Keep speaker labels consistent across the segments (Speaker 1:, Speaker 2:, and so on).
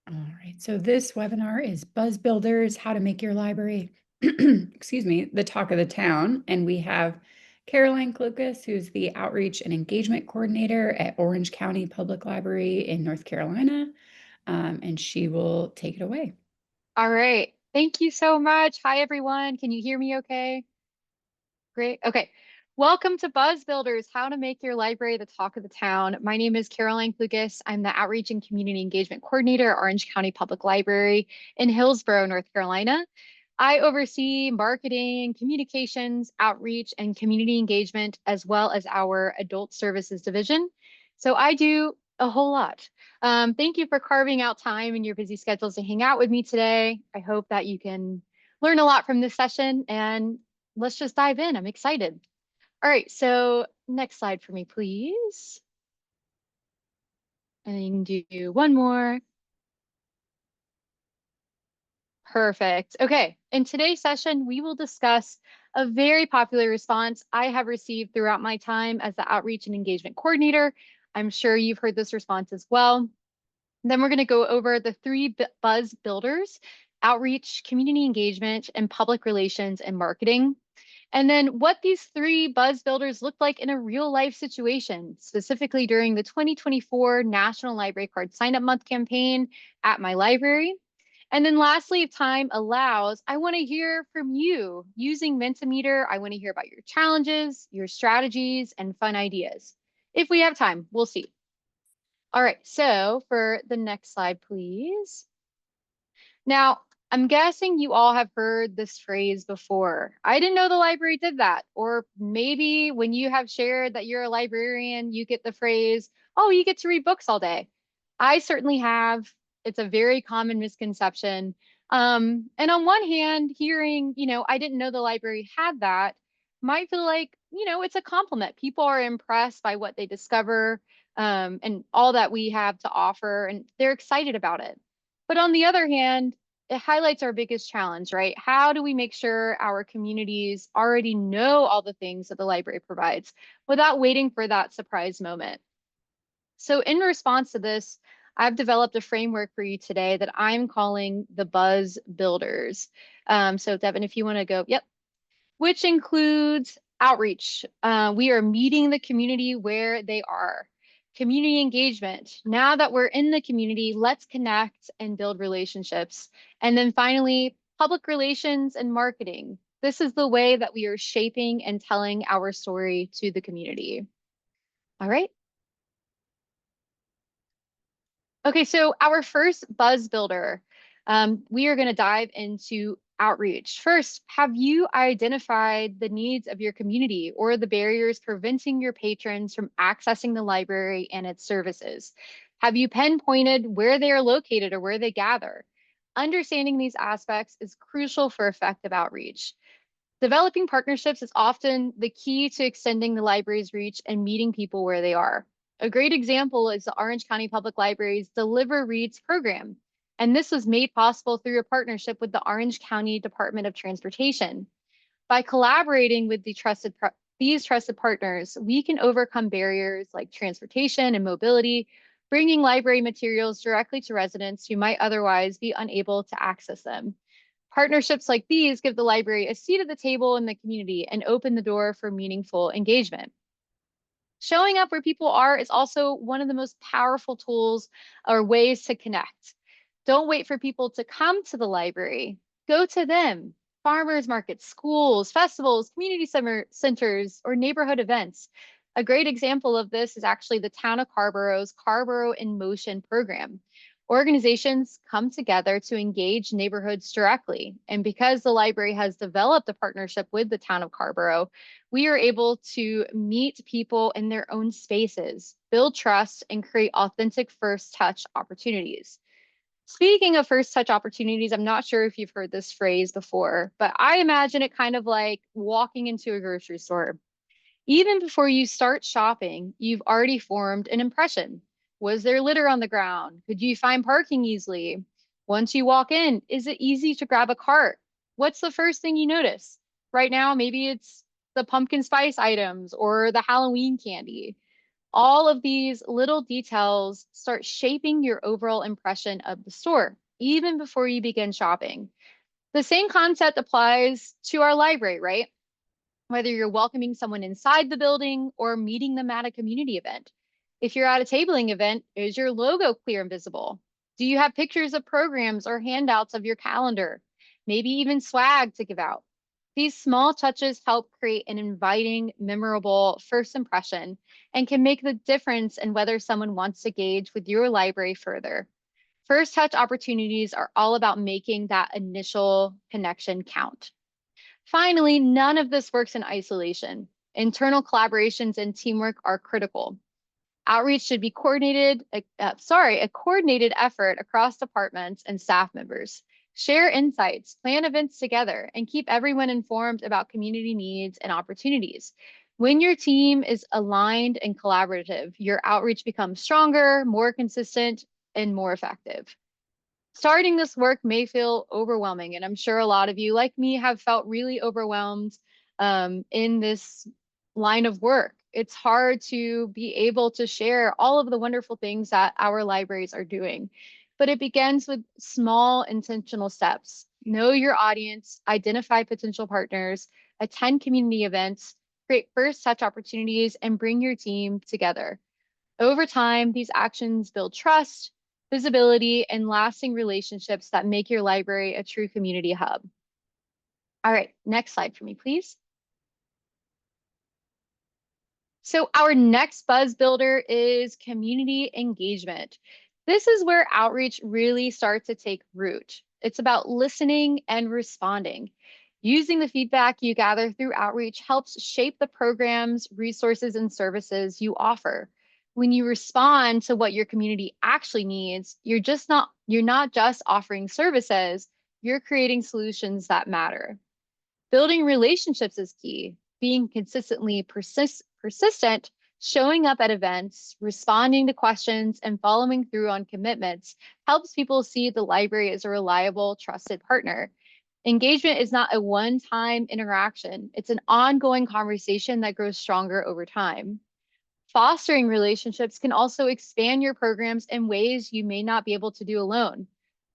Speaker 1: All right, so this webinar is Buzz Builders, How to Make Your Library, excuse me, the talk of the town. And we have Caroline Klukas, who's the Outreach and Engagement Coordinator at Orange County Public Library in North Carolina, and she will take it away.
Speaker 2: All right. Thank you so much. Hi, everyone. Can you hear me okay? Great. Okay. Welcome to Buzz Builders, How to Make Your Library the Talk of the Town. My name is Caroline Klukas. I'm the Outreach and Community Engagement Coordinator at Orange County Public Library in Hillsborough, North Carolina. I oversee marketing, communications, outreach, and community engagement, as well as our adult services division. So I do a whole lot. Thank you for carving out time in your busy schedules to hang out with me today. I hope that you can learn a lot from this session, and let's just dive in. I'm excited. All right, so next slide for me, please. And then you can do one more. Perfect. Okay, in today's session, we will discuss a very popular response I have received throughout my time as the Outreach and Engagement Coordinator. I'm sure you've heard this response as well. Then we're going to go over the three Buzz builders: outreach, community engagement, and public relations and marketing. And then what these three Buzz builders look like in a real life situation, specifically during the 2024 National Library Card Sign Up Month campaign at my library. And then lastly, if time allows, I want to hear from you using Mentimeter. I want to hear about your challenges, your strategies, and fun ideas. If we have time, we'll see. All right, so for the next slide, please. Now, I'm guessing you all have heard this phrase before. I didn't know the library did that. Or maybe when you have shared that you're a librarian, you get the phrase, oh, you get to read books all day. I certainly have. It's a very common misconception. And on one hand, hearing, I didn't know the library had that might feel like, it's a compliment. People are impressed by what they discover, and all that we have to offer, and they're excited about it. But on the other hand, it highlights our biggest challenge, right? How do we make sure our communities already know all the things that the library provides without waiting for that surprise moment? So, in response to this, I've developed a framework for you today that I'm calling the Buzz Builders. So, Devin, if you want to go, yep, which includes outreach. We are meeting the community where they are. Community engagement. Now that we're in the community, let's connect and build relationships. And then finally, public relations and marketing. This is the way that we are shaping and telling our story to the community. All right. Okay, so our first buzz builder, we are going to dive into outreach. First, have you identified the needs of your community or the barriers preventing your patrons from accessing the library and its services? Have you pinpointed where they are located or where they gather? Understanding these aspects is crucial for effective outreach. Developing partnerships is often the key to extending the library's reach and meeting people where they are. A great example is the Orange County Public Library's Deliver Reads program. And this was made possible through a partnership with the Orange County Department of Transportation. By collaborating with these trusted partners, we can overcome barriers like transportation and mobility, bringing library materials directly to residents who might otherwise be unable to access them. Partnerships like these give the library a seat at the table in the community and open the door for meaningful engagement. Showing up where people are is also one of the most powerful tools or ways to connect. Don't wait for people to come to the library. Go to them. Farmers markets, schools, festivals, community summer centers, or neighborhood events. A great example of this is actually the town of Carborough's Carborough in Motion program. Organizations come together to engage neighborhoods directly. And because the library has developed a partnership with the town of Carborough, we are able to meet people in their own spaces, build trust, and create authentic first touch opportunities. Speaking of first touch opportunities, I'm not sure if you've heard this phrase before, but I imagine it kind of like walking into a grocery store. Even before you start shopping, you've already formed an impression. Was there litter on the ground? Could you find parking easily? Once you walk in, is it easy to grab a cart? What's the first thing you notice? Right now, maybe it's the pumpkin spice items or the Halloween candy. All of these little details start shaping your overall impression of the store, even before you begin shopping. The same concept applies to our library, right? Whether you're welcoming someone inside the building or meeting them at a community event. If you're at a tabling event, is your logo clear and visible? Do you have pictures of programs or handouts of your calendar? Maybe even swag to give out. These small touches help create an inviting, memorable first impression and can make the difference in whether someone wants to engage with your library further. First touch opportunities are all about making that initial connection count. Finally, none of this works in isolation. Internal collaborations and teamwork are critical. Outreach should be a coordinated effort across departments and staff members. Share insights, plan events together, and keep everyone informed about community needs and opportunities. When your team is aligned and collaborative, your outreach becomes stronger, more consistent, and more effective. Starting this work may feel overwhelming, and I'm sure a lot of you, like me, have felt really overwhelmed in this line of work. It's hard to be able to share all of the wonderful things that our libraries are doing, but it begins with small intentional steps. Know your audience, identify potential partners, attend community events, create first touch opportunities, and bring your team together. Over time, these actions build trust, visibility, and lasting relationships that make your library a true community hub. All right, next slide for me, please. So our next buzz builder is community engagement. This is where outreach really starts to take root. It's about listening and responding. Using the feedback you gather through outreach helps shape the programs, resources, and services you offer. When you respond to what your community actually needs, you're not just offering services, you're creating solutions that matter. Building relationships is key. Being consistently persistent, showing up at events, responding to questions, and following through on commitments helps people see the library as a reliable, trusted partner. Engagement is not a one-time interaction. It's an ongoing conversation that grows stronger over time. Fostering relationships can also expand your programs in ways you may not be able to do alone.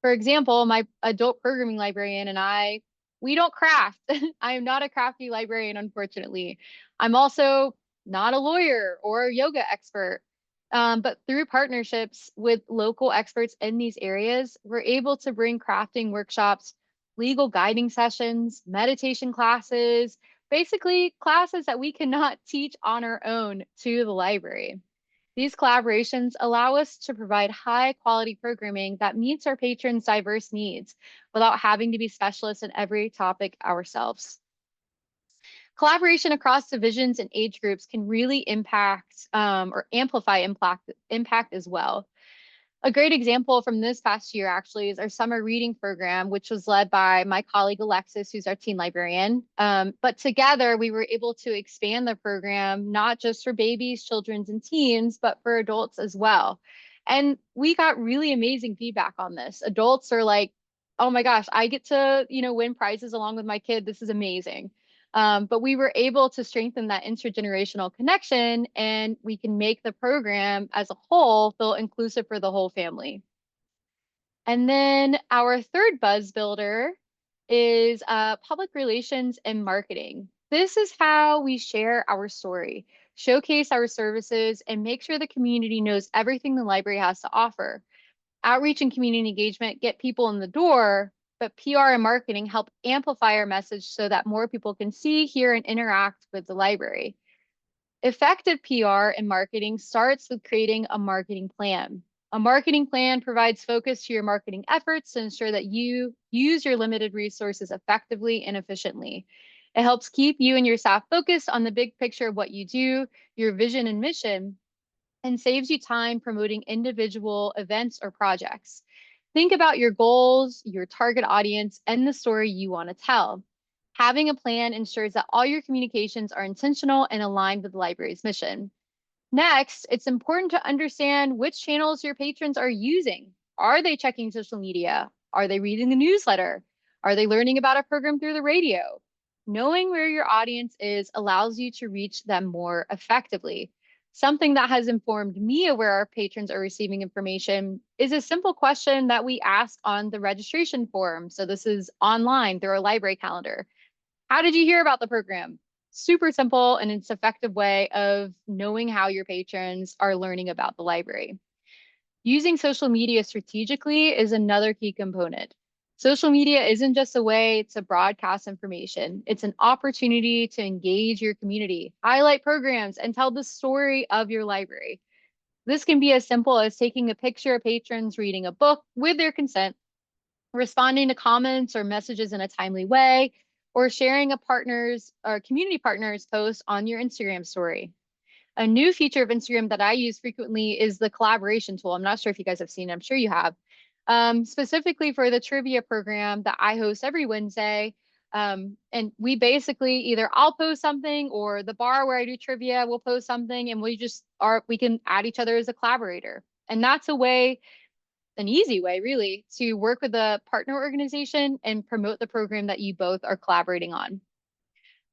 Speaker 2: For example, my adult programming librarian and we don't craft. I am not a crafty librarian, unfortunately. I'm also not a lawyer or a yoga expert. But through partnerships with local experts in these areas, we're able to bring crafting workshops, legal guiding sessions, meditation classes, basically classes that we cannot teach on our own to the library. These collaborations allow us to provide high quality programming that meets our patrons' diverse needs without having to be specialists in every topic ourselves. Collaboration across divisions and age groups can really impact or amplify impact as well. A great example from this past year actually is our summer reading program, which was led by my colleague Alexis, who's our teen librarian. But together we were able to expand the program, not just for babies, children's, and teens, but for adults as well. And we got really amazing feedback on this. Adults are like, oh my gosh, I get to, win prizes along with my kid. This is amazing. But we were able to strengthen that intergenerational connection, and we can make the program as a whole feel inclusive for the whole family. And then our third buzz builder is public relations and marketing. This is how we share our story, showcase our services, and make sure the community knows everything the library has to offer. Outreach and community engagement get people in the door, but PR and marketing help amplify our message so that more people can see, hear, and interact with the library. Effective PR and marketing starts with creating a marketing plan. A marketing plan provides focus to your marketing efforts to ensure that you use your limited resources effectively and efficiently. It helps keep you and your staff focused on the big picture of what you do, your vision and mission, and saves you time promoting individual events or projects. Think about your goals, your target audience, and the story you want to tell. Having a plan ensures that all your communications are intentional and aligned with the library's mission. Next, it's important to understand which channels your patrons are using. Are they checking social media? Are they reading the newsletter? Are they learning about a program through the radio? Knowing where your audience is allows you to reach them more effectively. Something that has informed me of where our patrons are receiving information is a simple question that we ask on the registration form. So this is online through our library calendar. How did you hear about the program? Super simple, and it's an effective way of knowing how your patrons are learning about the library. Using social media strategically is another key component. Social media isn't just a way to broadcast information. It's an opportunity to engage your community, highlight programs, and tell the story of your library. This can be as simple as taking a picture of patrons reading a book with their consent, responding to comments or messages in a timely way, or sharing a partner's or community partner's post on your Instagram story. A new feature of Instagram that I use frequently is the collaboration tool. I'm not sure if you guys have seen it. I'm sure you have. Specifically for the trivia program that I host every Wednesday. And we basically either I'll post something or the bar where I do trivia will post something, and we can add each other as a collaborator. And that's an easy way really to work with a partner organization and promote the program that you both are collaborating on.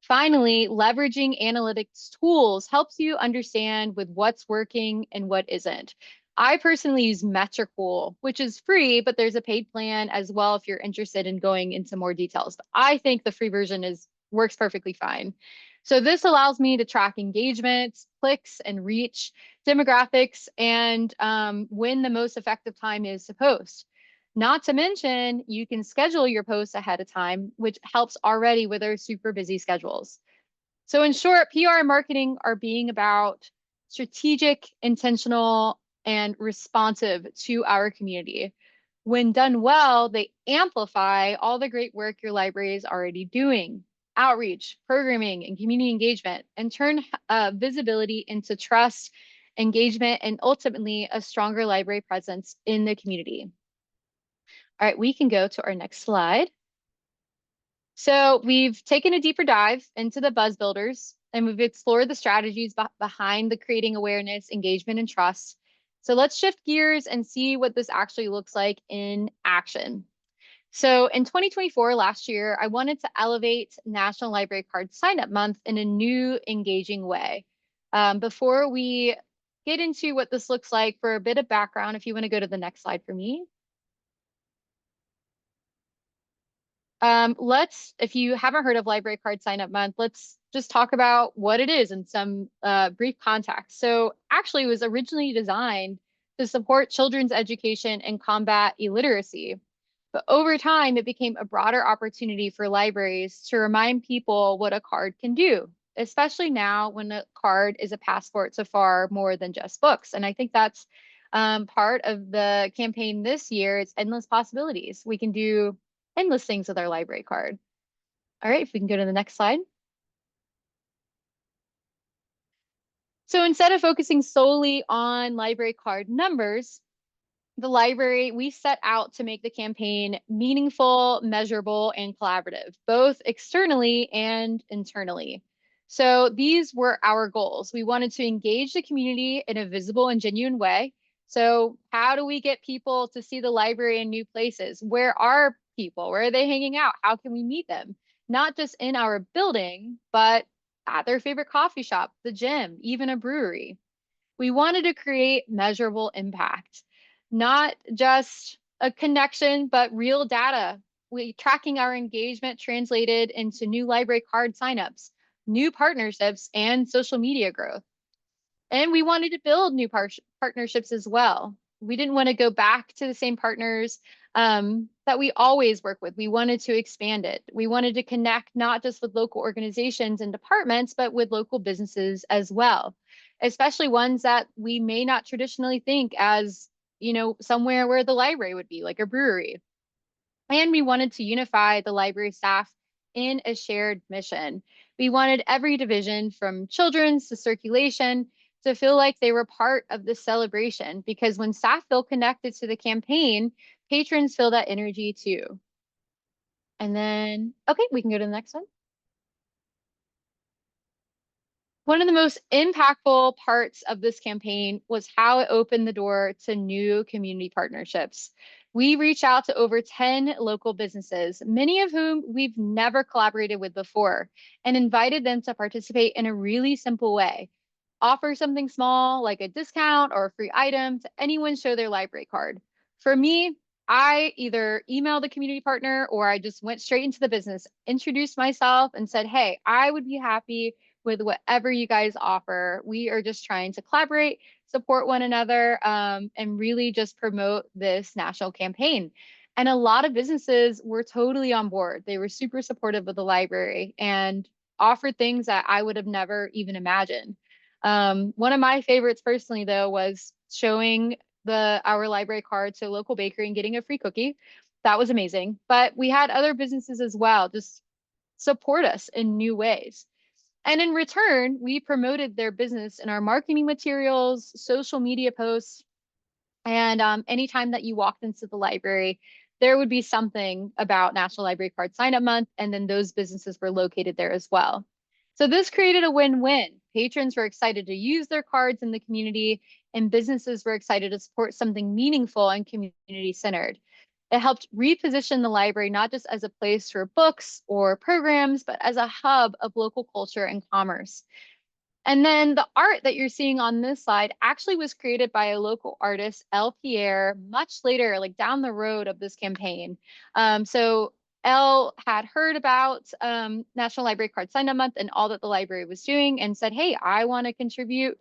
Speaker 2: Finally, leveraging analytics tools helps you understand with what's working and what isn't. I personally use Metricool, which is free, but there's a paid plan as well if you're interested in going into more details. But I think the free version works perfectly fine. So this allows me to track engagements, clicks, and reach, demographics, and when the most effective time is to post. Not to mention, you can schedule your posts ahead of time, which helps already with our super busy schedules. So in short, PR and marketing are being about strategic, intentional, and responsive to our community. When done well, they amplify all the great work your library is already doing. Outreach, programming, and community engagement, and turn visibility into trust, engagement, and ultimately a stronger library presence in the community. All right, we can go to our next slide. So we've taken a deeper dive into the buzz builders, and we've explored the strategies behind the creating awareness, engagement, and trust. So let's shift gears and see what this actually looks like in action. So in 2024, last year, I wanted to elevate National Library Card Sign-Up Month in a new, engaging way. Before we get into what this looks like, for a bit of background, if you want to go to the next slide for me. If you haven't heard of Library Card Sign Up Month, let's just talk about what it is in some brief context. So actually it was originally designed to support children's education and combat illiteracy. But over time, it became a broader opportunity for libraries to remind people what a card can do, especially now when a card is a passport to far more than just books. And I think that's part of the campaign this year. It's Endless Possibilities. We can do endless things with our library card. All right, if we can go to the next slide. So instead of focusing solely on library card numbers, we set out to make the campaign meaningful, measurable, and collaborative, both externally and internally. So these were our goals. We wanted to engage the community in a visible and genuine way. So how do we get people to see the library in new places? Where are people? Where are they hanging out? How can we meet them? Not just in our building, but at their favorite coffee shop, the gym, even a brewery. We wanted to create measurable impact, not just a connection, but real data. We tracking our engagement translated into new library card signups, new partnerships, and social media growth. And we wanted to build new partnerships as well. We didn't want to go back to the same partners that we always work with. We wanted to expand it. We wanted to connect not just with local organizations and departments, but with local businesses as well, especially ones that we may not traditionally think as, somewhere where the library would be, like a brewery. And we wanted to unify the library staff in a shared mission. We wanted every division from children's to circulation to feel like they were part of the celebration, because when staff feel connected to the campaign, patrons feel that energy too. And then, okay, we can go to the next one. One of the most impactful parts of this campaign was how it opened the door to new community partnerships. We reached out to over 10 local businesses, many of whom we've never collaborated with before, and invited them to participate in a really simple way. offer something small like a discount or a free item to anyone show their library card. For me, I either emailed the community partner or I just went straight into the business, introduced myself and said, hey, I would be happy with whatever you guys offer. We are just trying to collaborate, support one another, and really just promote this national campaign. And a lot of businesses were totally on board. They were super supportive of the library and offered things that I would have never even imagined. One of my favorites personally, though, was showing our library card to a local bakery and getting a free cookie. That was amazing. But we had other businesses as well just support us in new ways. And in return, we promoted their business in our marketing materials, social media posts, and anytime that you walked into the library, there would be something about National Library Card Sign Up Month, and then those businesses were located there as well. So this created a win-win. Patrons were excited to use their cards in the community, and businesses were excited to support something meaningful and community-centered. It helped reposition the library not just as a place for books or programs, but as a hub of local culture and commerce. And then the art that you're seeing on this slide actually was created by a local artist, El Pierre, much later, like down the road of this campaign. So El had heard about National Library Card Sign Up Month and all that the library was doing and said, hey, I want to contribute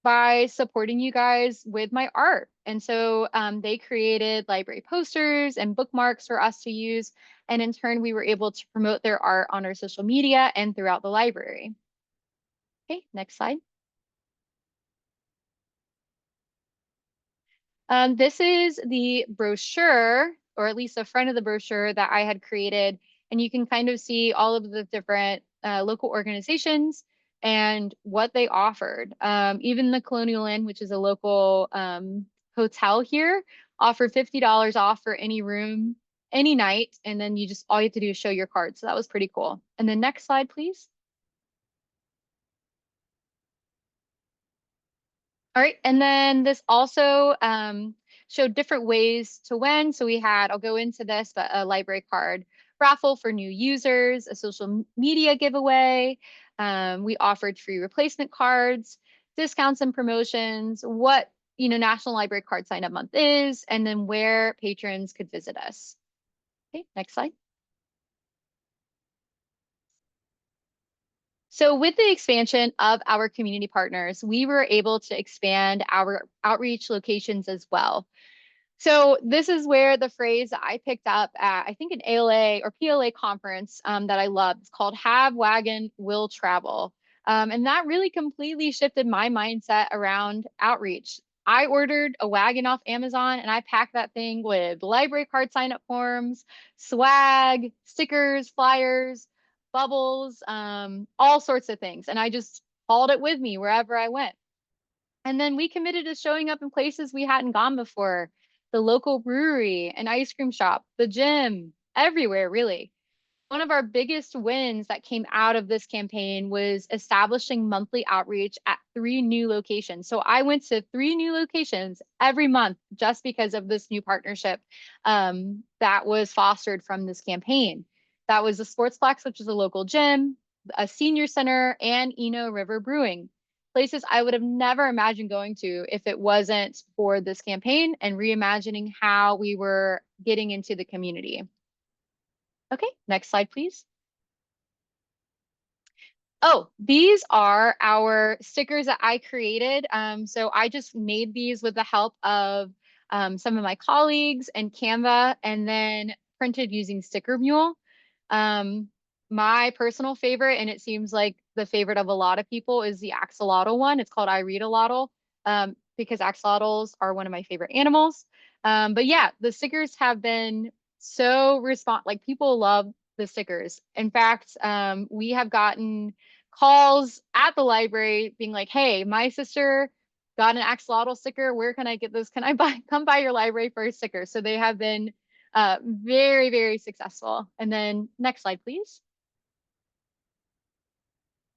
Speaker 2: by supporting you guys with my art. And so they created library posters and bookmarks for us to use. And in turn, we were able to promote their art on our social media and throughout the library. Okay, next slide. This is the brochure, or at least the front of the brochure that I had created. And you can kind of see all of the different local organizations and what they offered. Even the Colonial Inn, which is a local hotel here, offered $50 off for any room, any night. And then all you have to do is show your card. So that was pretty cool. And then next slide, please. All right, and then this also showed different ways to win. So we had, I'll go into this, but a library card raffle for new users, a social media giveaway. We offered free replacement cards, discounts and promotions, what National Library Card Sign Up Month is, and then where patrons could visit us. Okay, next slide. So with the expansion of our community partners, we were able to expand our outreach locations as well. So this is where the phrase that I picked up at, I think, an ALA or PLA conference that I love. It's called Have Wagon Will Travel. And that really completely shifted my mindset around outreach. I ordered a wagon off Amazon and I packed that thing with library card sign up forms, swag, stickers, flyers, bubbles, all sorts of things. And I just hauled it with me wherever I went. And then we committed to showing up in places we hadn't gone before, the local brewery, an ice cream shop, the gym, everywhere, really. One of our biggest wins that came out of this campaign was establishing monthly outreach at 3 new locations. So I went to 3 new locations every month just because of this new partnership that was fostered from this campaign. That was the Sportsplex, which is a local gym, a senior center, and Eno River Brewing. Places I would have never imagined going to if it wasn't for this campaign and reimagining how we were getting into the community. Okay, next slide, please. Oh, these are our stickers that I created. So I just made these with the help of some of my colleagues and Canva, and then printed using Sticker Mule. My personal favorite, and it seems like the favorite of a lot of people, is the axolotl one. It's called I Read a Lotl, because axolotls are one of my favorite animals. But yeah, the stickers have been so like people love the stickers. In fact, we have gotten calls at the library being like, hey, my sister got an axolotl sticker. Where can I get this? Can I come by your library for a sticker? So they have been very, very successful. And then next slide, please.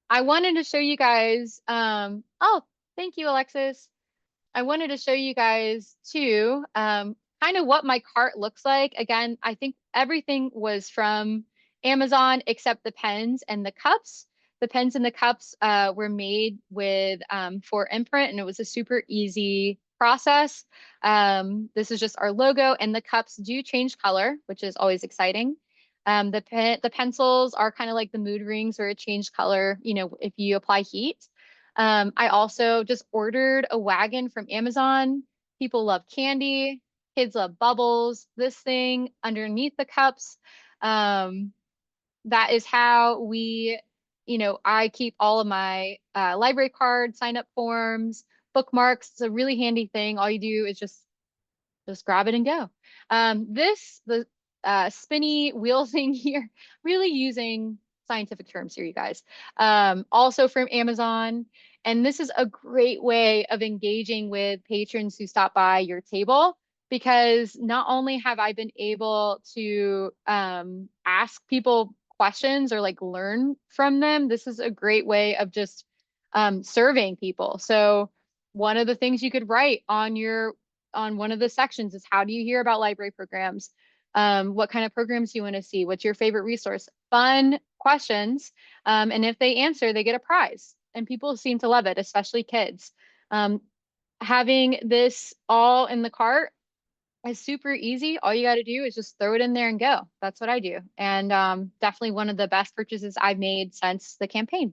Speaker 2: I wanted to show you guys, oh, thank you, Alexis. I wanted to show you guys too, kind of what my cart looks like. Again, I think everything was from Amazon except the pens and the cups. The pens and the cups were made with for imprint, and it was a super easy process. This is just our logo, and the cups do change color, which is always exciting. The pencils are kind of like the mood rings where it change color, if you apply heat. I also just ordered a wagon from Amazon. People love candy. Kids love bubbles. This thing underneath the cups. Um, that is how I keep all of my library cards, sign up forms, bookmarks. It's a really handy thing. All you do is just grab it and go. The spinny wheel thing here, really using scientific terms here, you guys. Also from Amazon. And this is a great way of engaging with patrons who stop by your table, because not only have I been able to ask people questions or like learn from them, this is a great way of just serving people. So one of the things you could write on one of the sections is, how do you hear about library programs? What kind of programs do you want to see? What's your favorite resource? Fun questions. And if they answer, they get a prize. And people seem to love it, especially kids. Um, Having this all in the cart is super easy. All you got to do is just throw it in there and go. That's what I do. And definitely one of the best purchases I've made since the campaign.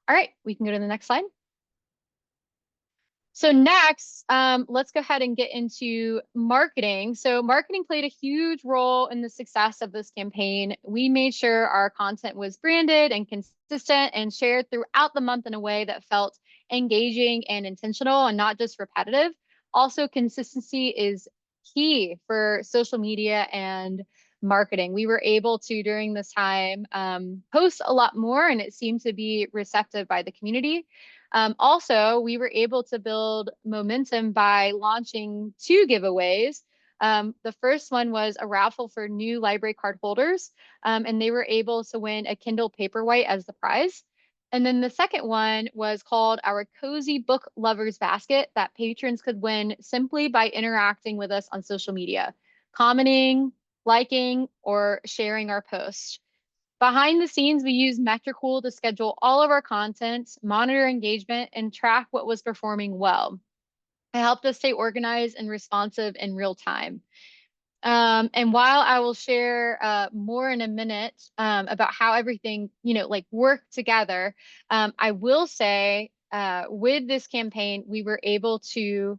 Speaker 2: All right, we can go to the next slide. So next, let's go ahead and get into marketing. So marketing played a huge role in the success of this campaign. We made sure our content was branded and consistent and shared throughout the month in a way that felt engaging and intentional and not just repetitive. Also, consistency is key for social media and marketing. We were able to, during this time, post a lot more, and it seemed to be receptive by the community. Also, we were able to build momentum by launching 2 giveaways. The first one was a raffle for new library card holders, and they were able to win a Kindle Paperwhite as the prize. And then the second one was called our Cozy Book Lovers Basket, that patrons could win simply by interacting with us on social media, commenting, liking, or sharing our post. Behind the scenes, we use Metricool to schedule all of our content, monitor engagement, and track what was performing well. It helped us stay organized and responsive in real time. And while I will share more in a minute about how everything, like worked together, I will say with this campaign, we were able to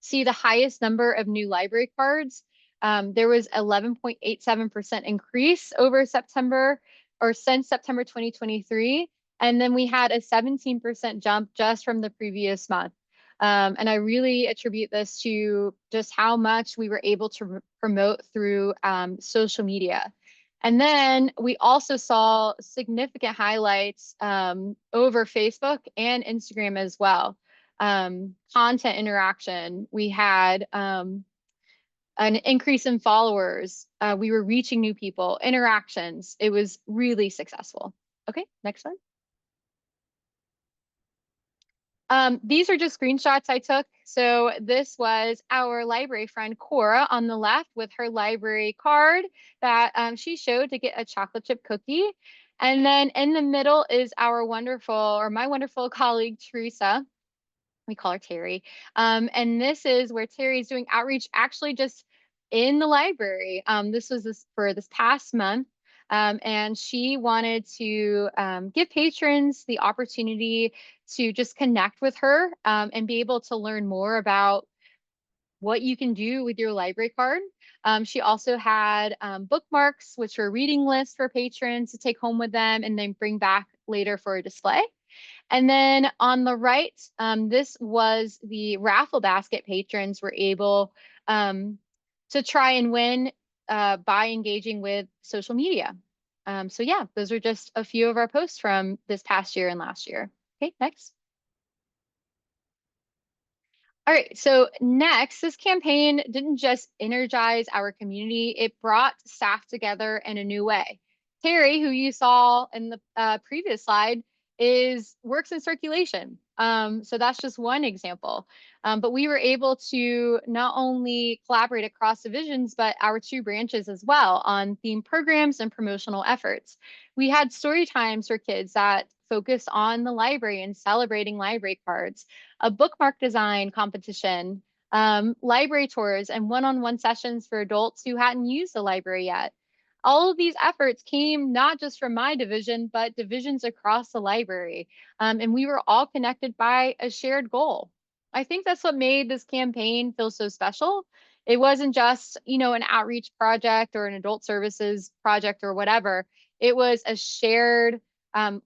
Speaker 2: see the highest number of new library cards. There was 11.87% increase over September or since September 2023. And then we had a 17% jump just from the previous month. And I really attribute this to just how much we were able to promote through social media. And then we also saw significant highlights over Facebook and Instagram as well. Content interaction. We had an increase in followers. We were reaching new people, interactions. It was really successful. Okay, next one. These are just screenshots I took. So this was our library friend Cora on the left with her library card that she showed to get a chocolate chip cookie. And then in the middle is my wonderful colleague, Teresa. We call her Terry. And this is where Terry is doing outreach actually just in the library. This was for this past month. And she wanted to give patrons the opportunity to just connect with her and be able to learn more about what you can do with your library card. She also had bookmarks, which were reading lists for patrons to take home with them and then bring back later for a display. And then on the right, this was the raffle basket patrons were able to try and win by engaging with social media. So yeah, those are just a few of our posts from this past year and last year. Okay, next. All right, so next, this campaign didn't just energize our community, it brought staff together in a new way. Terry, who you saw in the previous slide, works in circulation. So that's just one example. But we were able to not only collaborate across divisions, but our two branches as well on theme programs and promotional efforts. We had story times for kids that focused on the library and celebrating library cards, a bookmark design competition, library tours, and one-on-one sessions for adults who hadn't used the library yet. All of these efforts came not just from my division, but divisions across the library. And we were all connected by a shared goal. I think that's what made this campaign feel so special. It wasn't just, an outreach project or an adult services project or whatever. It was a shared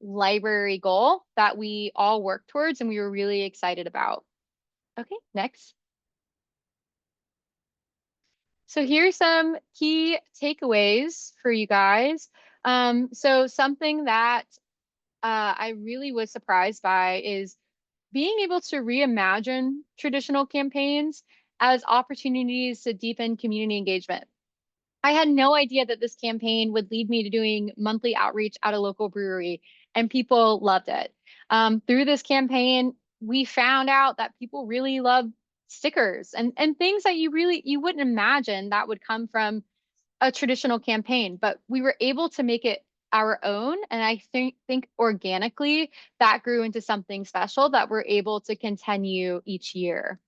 Speaker 2: library goal that we all worked towards and we were really excited about. Okay, next. So here's some key takeaways for you guys. So something that I really was surprised by is being able to reimagine traditional campaigns as opportunities to deepen community engagement. I had no idea that this campaign would lead me to doing monthly outreach at a local brewery, and people loved it. Through this campaign, we found out that people really love stickers and things that you wouldn't imagine that would come from a traditional campaign, but we were able to make it our own. And I think organically that grew into something special that we're able to continue each year.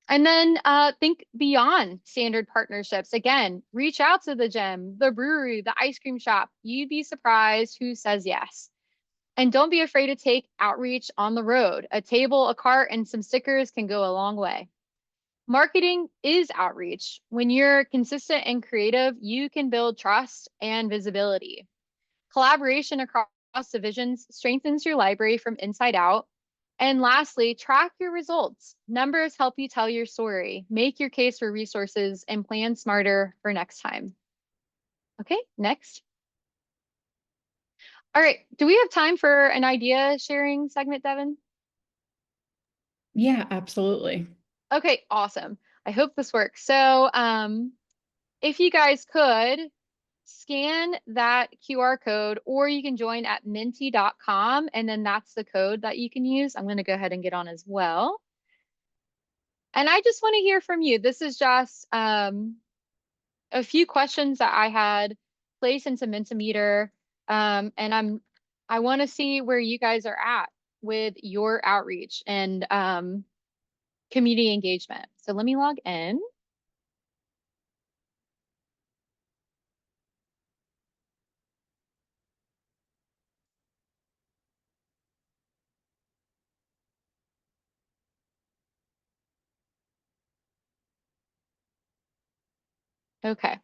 Speaker 2: And then think beyond standard partnerships. Again, reach out to the gym, the brewery, the ice cream shop. You'd be surprised who says yes. And don't be afraid to take outreach on the road. A table, a cart, and some stickers can go a long way. Marketing is outreach. When you're consistent and creative, you can build trust and visibility. Collaboration across divisions strengthens your library from inside out. And lastly, track your results. Numbers help you tell your story, make your case for resources, and plan smarter for next time. Okay, next. All right, do we have time for an idea sharing segment, Devin?
Speaker 1: Yeah, absolutely.
Speaker 2: Okay, awesome. I hope this works. So, if you guys could scan that QR code, or you can join at menti.com, and then that's the code that you can use. I'm going to go ahead and get on as well. And I just want to hear from you. This is just a few questions that I had placed into Mentimeter, and I want to see where you guys are at with your outreach and community engagement. So let me log in. Okay.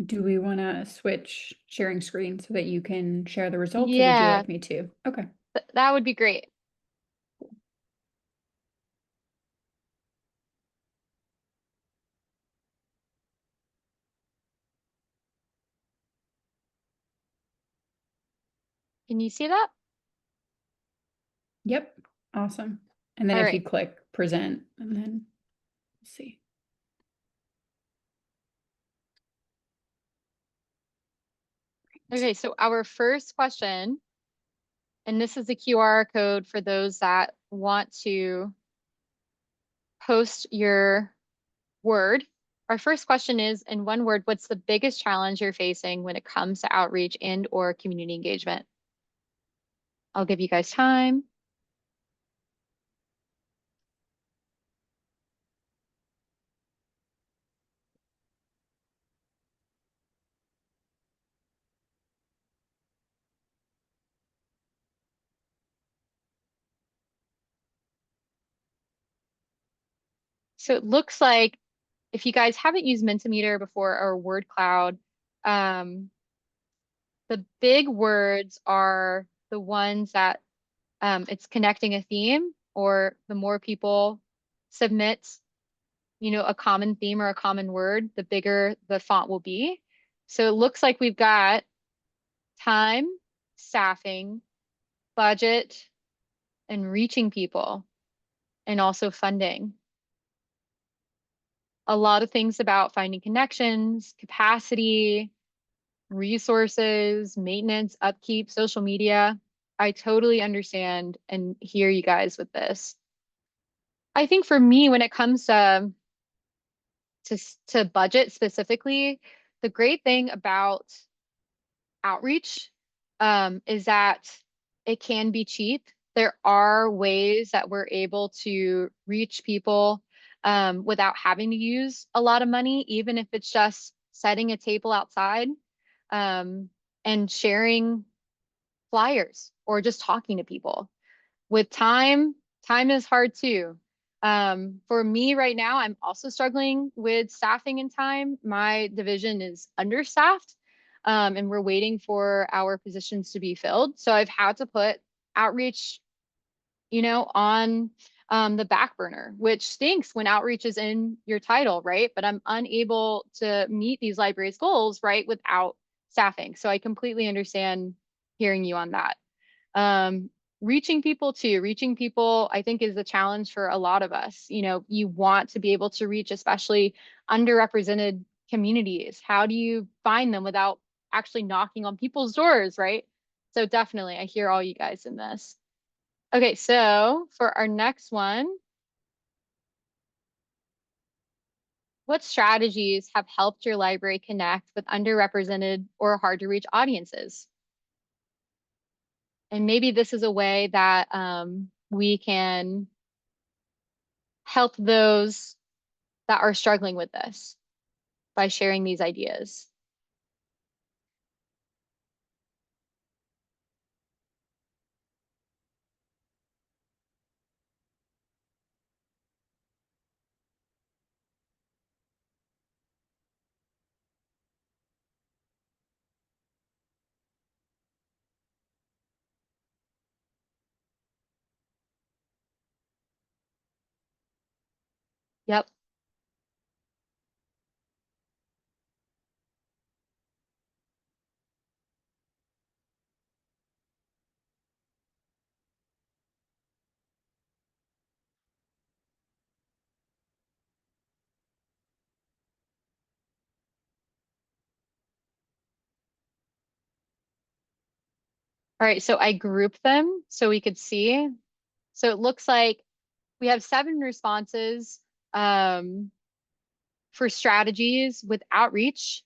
Speaker 1: Do we want to switch sharing screen so that you can share the results, or would you
Speaker 2: Yeah,
Speaker 1: like me to? Okay.
Speaker 2: that would be great. Can you see that?
Speaker 1: Yep. Awesome. And then
Speaker 2: All
Speaker 1: if you
Speaker 2: right.
Speaker 1: click present, and then we'll see.
Speaker 2: Okay, so our first question, and this is the QR code for those that want to post your word. Our first question is, in one word, what's the biggest challenge you're facing when it comes to outreach and or community engagement? I'll give you guys time. So it looks like if you guys haven't used Mentimeter before or word cloud, um, the big words are the ones that it's connecting a theme, or the more people submit, a common theme or a common word, the bigger the font will be. So it looks like we've got time, staffing, budget, and reaching people, and also funding. A lot of things about finding connections, capacity, resources, maintenance, upkeep, social media. I totally understand and hear you guys with this. I think for me, when it comes to budget specifically, the great thing about outreach is that it can be cheap. There are ways that we're able to reach people without having to use a lot of money, even if it's just setting a table outside um, and sharing flyers or just talking to people. With time, time is hard too. For me right now, I'm also struggling with staffing and time. My division is understaffed, and we're waiting for our positions to be filled. So I've had to put outreach, on the back burner, which stinks when outreach is in your title, right? But I'm unable to meet these libraries' goals, right, without staffing. So I completely understand hearing you on that. Um, reaching people, I think is the challenge for a lot of us. You want to be able to reach, especially underrepresented communities. How do you find them without actually knocking on people's doors, right? So definitely, I hear all you guys in this. Okay, so for our next one, what strategies have helped your library connect with underrepresented or hard to reach audiences? And maybe this is a way that we can help those that are struggling with this by sharing these ideas. Yep. All right, so I grouped them so we could see. So it looks like we have 7 responses for strategies with outreach.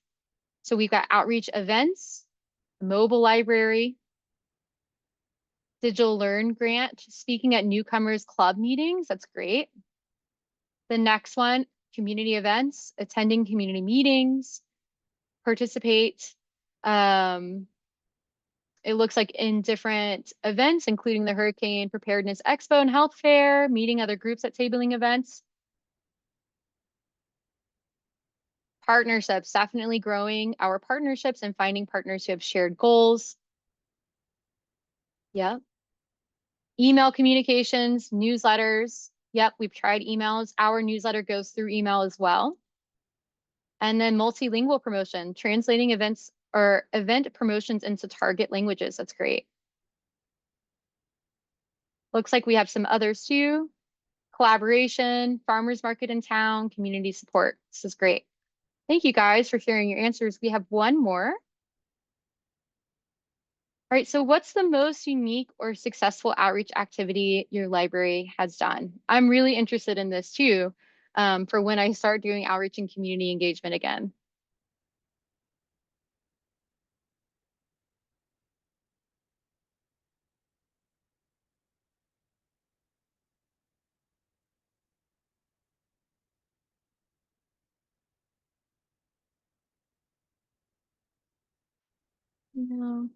Speaker 2: So we've got outreach events, mobile library, digital learn grant, speaking at newcomers club meetings. That's great. The next one, community events, attending community meetings, participate. Um, it looks like in different events, including the Hurricane Preparedness Expo and Health Fair, meeting other groups at tabling events. Partnerships, definitely growing our partnerships and finding partners who have shared goals. Yep. Email communications, newsletters. Yep, we've tried emails. Our newsletter goes through email as well. And then multilingual promotion, translating events or event promotions into target languages. That's great. Looks like we have some others too. Collaboration, farmers market in town, community support. This is great. Thank you guys for sharing your answers. We have one more. All right, so what's the most unique or successful outreach activity your library has done? I'm really interested in this too, for when I start doing outreach and community engagement again. No.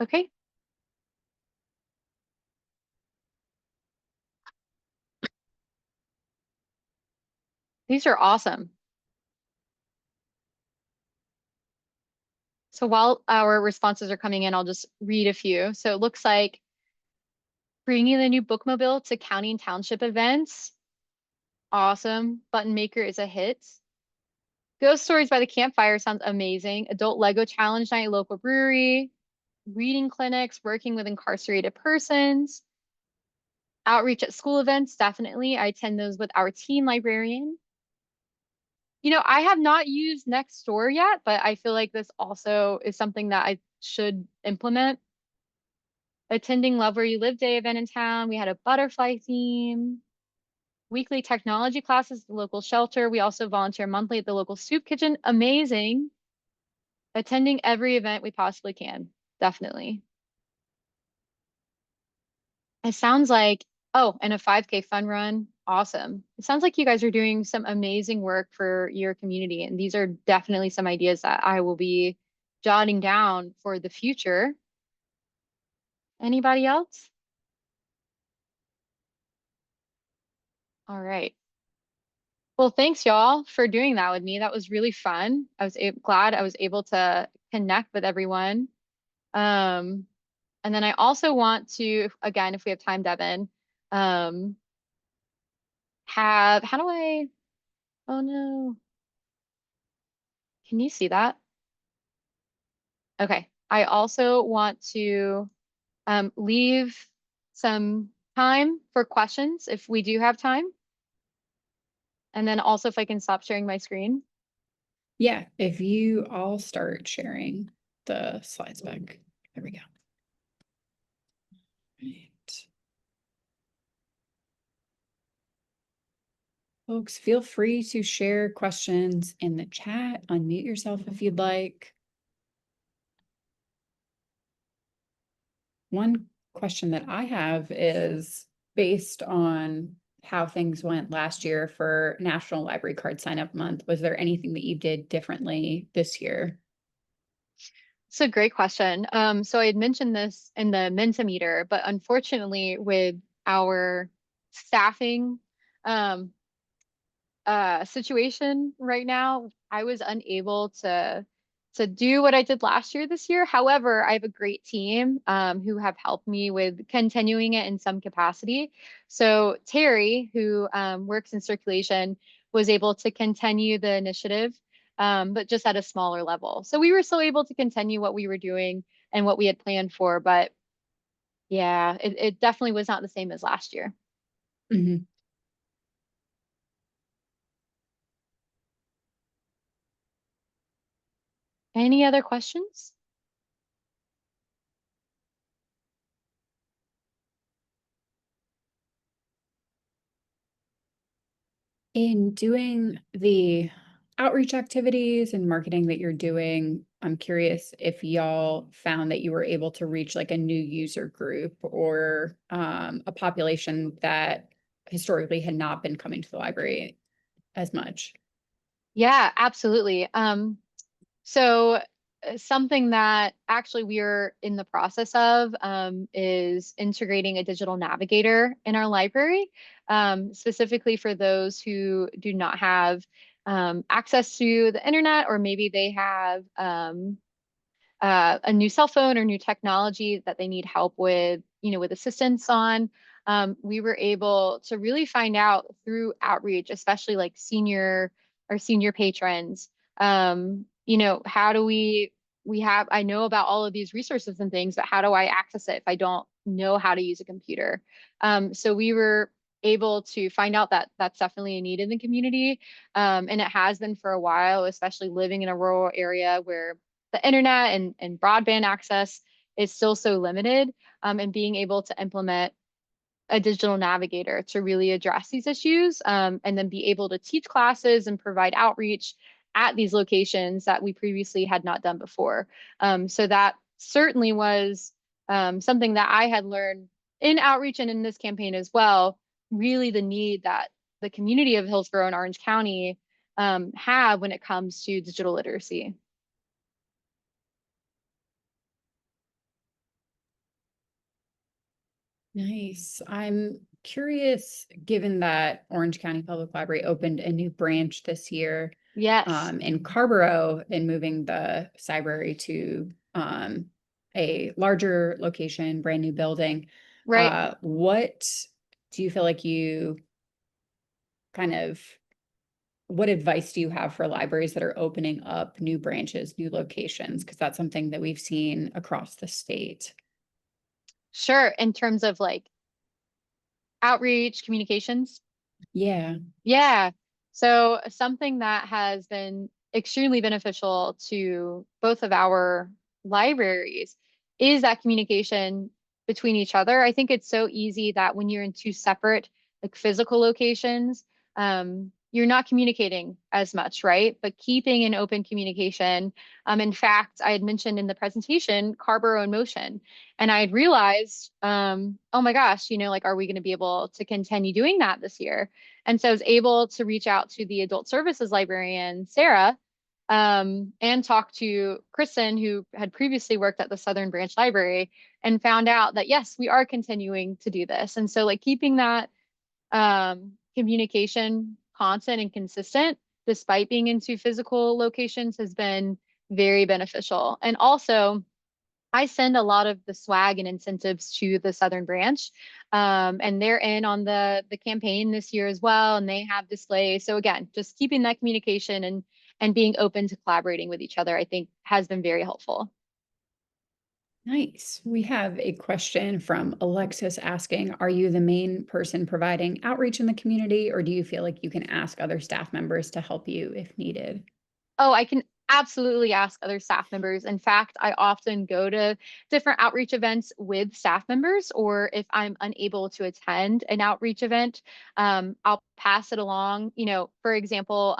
Speaker 2: Okay, these are awesome. So while our responses are coming in, I'll just read a few. So it looks like bringing the new bookmobile to county and township events. Awesome. Button maker is a hit. Ghost stories by the campfire sounds amazing. Adult Lego challenge night, local brewery, reading clinics, working with incarcerated persons, outreach at school events. Definitely. I attend those with our teen librarian. I have not used Nextdoor yet, but I feel like this also is something that I should implement. Attending Love Where You Live Day event in town. We had a butterfly theme. Weekly technology classes at the local shelter. We also volunteer monthly at the local soup kitchen. Amazing. Attending every event we possibly can. Definitely. It sounds like, oh, and a 5K fun run. Awesome. It sounds like you guys are doing some amazing work for your community. And these are definitely some ideas that I will be jotting down for the future. Anybody else? All right. Well, thanks y'all for doing that with me. That was really fun. I was glad I was able to connect with everyone. Um, and then I also want to, again, if we have time, Devin, um, how do oh no, can you see that? Okay. I also want to leave some time for questions if we do have time. And then also if I can stop sharing my screen.
Speaker 1: Yeah, if you all start sharing the slides back. There we go. Right. Folks, feel free to share questions in the chat, unmute yourself if you'd like. One question that I have is based on how things went last year for National Library Card Sign Up Month. Was there anything that you did differently this year?
Speaker 2: It's a great question. So I had mentioned this in the Mentimeter, but unfortunately with our staffing, um, situation right now, I was unable to do what I did last year this year. However, I have a great team who have helped me with continuing it in some capacity. So Terry, who works in circulation, was able to continue the initiative, but just at a smaller level. So we were still able to continue what we were doing and what we had planned for, but yeah, it definitely was not the same as last year.
Speaker 1: Mhm.
Speaker 2: Any other questions?
Speaker 1: In doing the outreach activities and marketing that you're doing, I'm curious if y'all found that you were able to reach like a new user group or a population that historically had not been coming to the library as much.
Speaker 2: Yeah, absolutely. So something that actually we are in the process of is integrating a digital navigator in our library, specifically for those who do not have access to the internet, or maybe they have a new cell phone or new technology that they need help with, with assistance on. We were able to really find out through outreach, especially like our senior patrons, how do I know about all of these resources and things, but how do I access it if I don't know how to use a computer? So we were able to find out that that's definitely a need in the community. And it has been for a while, especially living in a rural area where the internet and broadband access is still so limited, and being able to implement a digital navigator to really address these issues, and then be able to teach classes and provide outreach at these locations that we previously had not done before. So that certainly was something that I had learned in outreach and in this campaign as well, really the need that the community of Hillsborough and Orange County have when it comes to digital literacy.
Speaker 1: Nice. I'm curious, given that Orange County Public Library opened a new branch this year,
Speaker 2: Yes.
Speaker 1: in Carborough and moving the library to a larger location, brand new building.
Speaker 2: Right.
Speaker 1: What do you feel like you kind of what advice do you have for libraries that are opening up new branches, new locations? Because that's something that we've seen across the state.
Speaker 2: Sure. In terms of like outreach, communications.
Speaker 1: Yeah.
Speaker 2: Yeah. So something that has been extremely beneficial to both of our libraries is that communication between each other. I think it's so easy that when you're in two separate like physical locations, you're not communicating as much, right? But keeping an open communication. In fact, I had mentioned in the presentation Carrboro in Motion, and I had realized, oh my gosh, like, are we going to be able to continue doing that this year? And so I was able to reach out to the adult services librarian, Sarah, and talk to Kristen, who had previously worked at the Southern Branch Library, and found out that yes, we are continuing to do this. And so like keeping that communication constant and consistent, despite being in two physical locations, has been very beneficial. And also, I send a lot of the swag and incentives to the Southern Branch, and they're in on the campaign this year as well, and they have displays. So again, just keeping that communication and being open to collaborating with each other, I think has been very helpful.
Speaker 1: Nice. We have a question from Alexis asking, are you the main person providing outreach in the community, or do you feel like you can ask other staff members to help you if needed?
Speaker 2: Oh, I can absolutely ask other staff members. In fact, I often go to different outreach events with staff members, or if I'm unable to attend an outreach event, I'll pass it along. For example,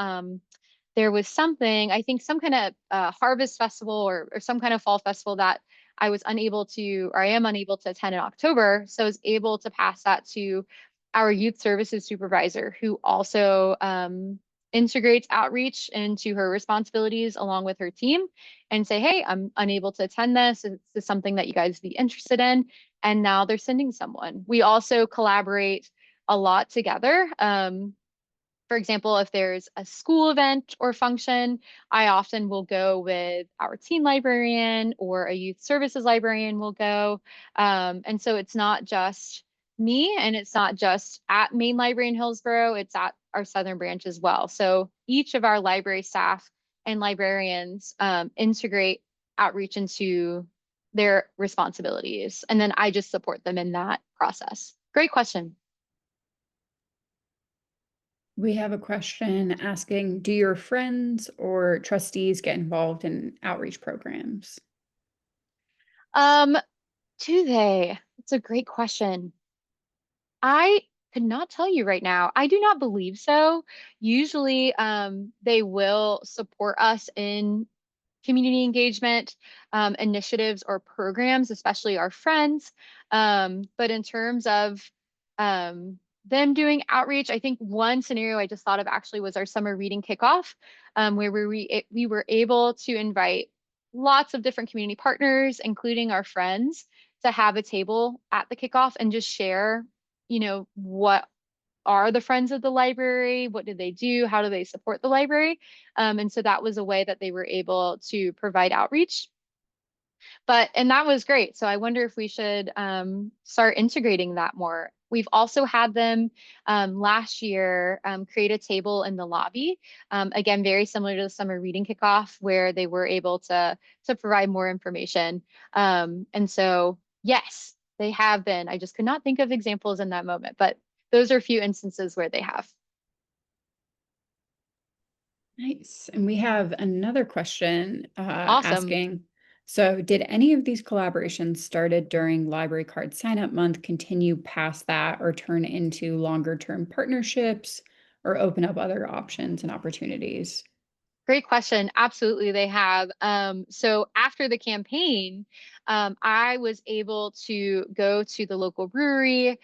Speaker 2: there was something, I think some kind of harvest festival or some kind of fall festival that I was unable to, or I am unable to attend in October. So I was able to pass that to our youth services supervisor, who also integrates outreach into her responsibilities along with her team, and say, hey, I'm unable to attend this. Is this something that you guys be interested in? And now they're sending someone. We also collaborate a lot together. For example, if there's a school event or function, I often will go with our teen librarian, or a youth services librarian will go. And so it's not just me, and it's not just at Main Library in Hillsborough, it's at our Southern Branch as well. So each of our library staff and librarians integrate outreach into their responsibilities. And then I just support them in that process. Great question.
Speaker 1: We have a question asking, do your friends or trustees get involved in outreach programs?
Speaker 2: Um, Do they? It's a great question. I could not tell you right now. I do not believe so. Usually, they will support us in community engagement initiatives or programs, especially our friends. But in terms of them doing outreach, I think one scenario I just thought of actually was our summer reading kickoff, where we were able to invite lots of different community partners, including our friends, to have a table at the kickoff and just share, what are the friends of the library? What do they do? How do they support the library? And so that was a way that they were able to provide outreach. And that was great. So I wonder if we should start integrating that more. We've also had them last year create a table in the lobby. Again, very similar to the summer reading kickoff, where they were able to provide more information. And so, yes, they have been. I just could not think of examples in that moment, but those are a few instances where they have.
Speaker 1: Nice. And we have another question
Speaker 2: Awesome.
Speaker 1: asking, so did any of these collaborations started during Library Card Sign Up Month continue past that or turn into longer term partnerships or open up other options and opportunities?
Speaker 2: Great question. Absolutely, they have. So after the campaign, I was able to go to the local brewery,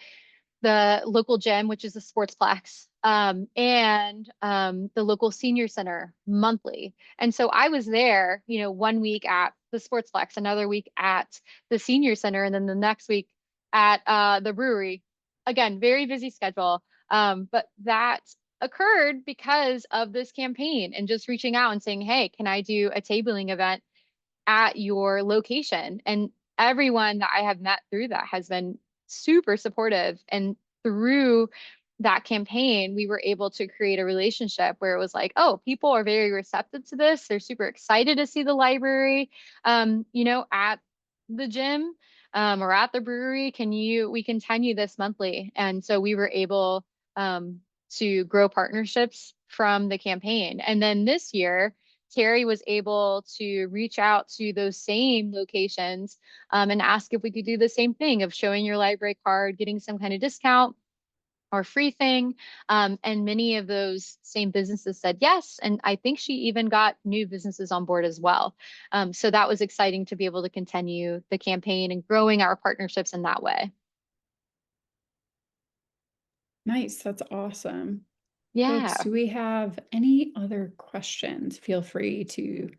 Speaker 2: the local gym, which is the Sportsplex, and the local senior center monthly. And so I was there, one week at the Sportsplex, another week at the senior center, and then the next week at the brewery. Again, very busy schedule. But that occurred because of this campaign and just reaching out and saying, hey, can I do a tabling event at your location? And everyone that I have met through that has been super supportive. And through that campaign, we were able to create a relationship where it was like, oh, people are very receptive to this. They're super excited to see the library, at the gym, or at the brewery. We continue this monthly. And so we were able, to grow partnerships from the campaign. And then this year, Terry was able to reach out to those same locations, and ask if we could do the same thing of showing your library card, getting some kind of discount or free thing. And many of those same businesses said yes. And I think she even got new businesses on board as well. So that was exciting to be able to continue the campaign and growing our partnerships in that way.
Speaker 1: Nice. That's awesome. Folks,
Speaker 2: Yeah.
Speaker 1: do we have any other questions? Feel free to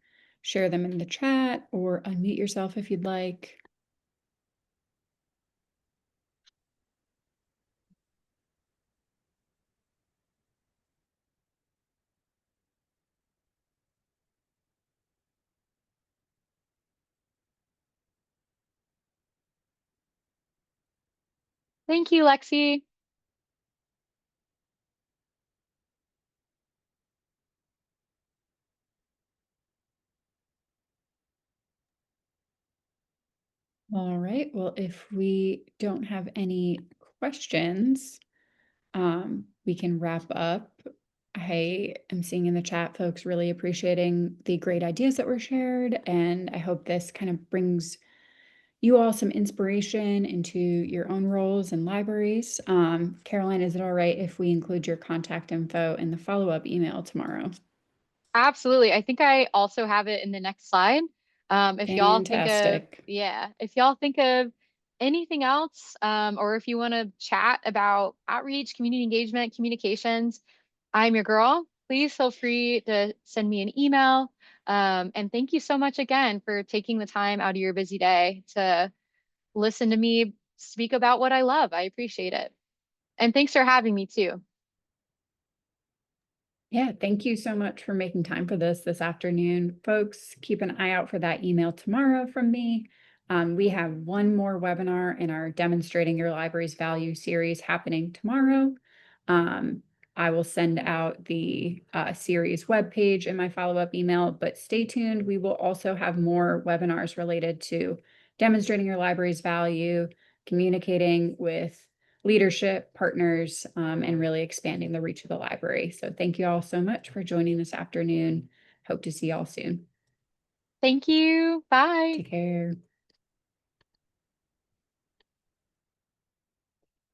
Speaker 1: share them in the chat or unmute yourself if you'd like.
Speaker 2: Thank you, Lexi.
Speaker 1: All right. Well, if we don't have any questions, we can wrap up. I am seeing in the chat folks really appreciating the great ideas that were shared, and I hope this kind of brings you all some inspiration into your own roles and libraries. Caroline, is it all right if we include your contact info in the follow-up email tomorrow?
Speaker 2: Absolutely. I think I also have it in the next slide. If y'all think of,
Speaker 1: Fantastic.
Speaker 2: yeah, if y'all think of anything else, or if you want to chat about outreach, community engagement, communications, I'm your girl. Please feel free to send me an email. And thank you so much again for taking the time out of your busy day to listen to me speak about what I love. I appreciate it. And thanks for having me too.
Speaker 1: Yeah, thank you so much for making time for this afternoon. Folks, keep an eye out for that email tomorrow from me. We have one more webinar in our Demonstrating Your Library's Value series happening tomorrow. I will send out the series webpage in my follow-up email, but stay tuned. We will also have more webinars related to demonstrating your library's value, communicating with leadership, partners, and really expanding the reach of the library. So thank you all so much for joining this afternoon. Hope to see you all soon.
Speaker 2: Thank you. Bye.
Speaker 1: Take care.